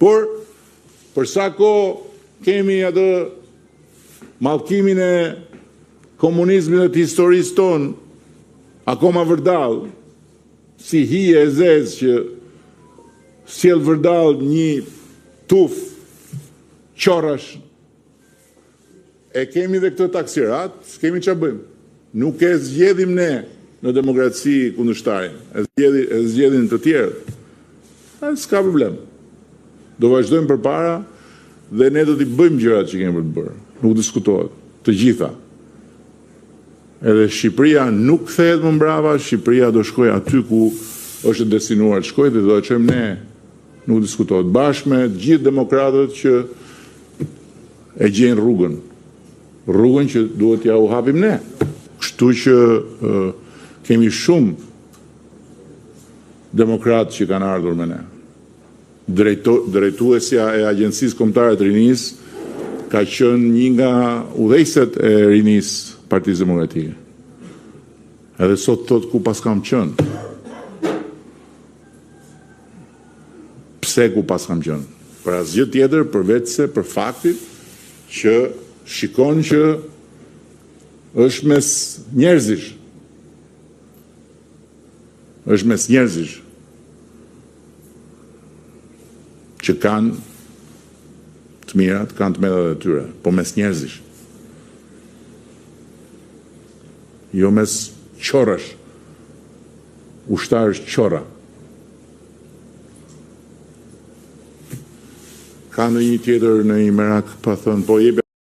Por, për sa kohë kemi atë mallkimin e komunizmit dhe të historisë tonë, akoma vërdall, si hije e zezë që sjell vërdall një tuf qorrash, e kemi dhe këtë taksirat, s'kemi ç'a bëjmë. Nuk e zgjedhim ne në demokraci kundërshtare, e zgjedhin të tjerët. S'ka problem. Do vazhdojmë përpara dhe ne do t'i bëjmë gjërat që kemi për të bërë. Nuk diskutohet. Të gjitha. Edhe Shqipëria nuk kthehet më mbrapa, Shqipëria do shkojë aty ku është destinuar të shkojë dhe do të çojmë ne. Nuk diskutohet. Bashkë me të gjithë demokratët që e gjejnë rrugën. Rrugën që duhet ja u hapim ne. Kështu që kemi shumë demokratë që kanë ardhur me ne. Drejtuesja e Agjencisë Kombëtare të Rinisë ka qenë një nga udhëheqësit e Rinisë Partisë Demokratike. Edhe sot thot ku pas kam qenë. Pse ku pas kam qenë? Për asgjë tjetër përveç se për faktin që shikon që është mes njerëzish. Është mes njerëzish që kanë të mirat, kanë të metat e tyre, po mes njerëzish. Jo mes qorrash, ushtarësh qorra. Ka në një tjetër në një merak, pa thënë, po jebe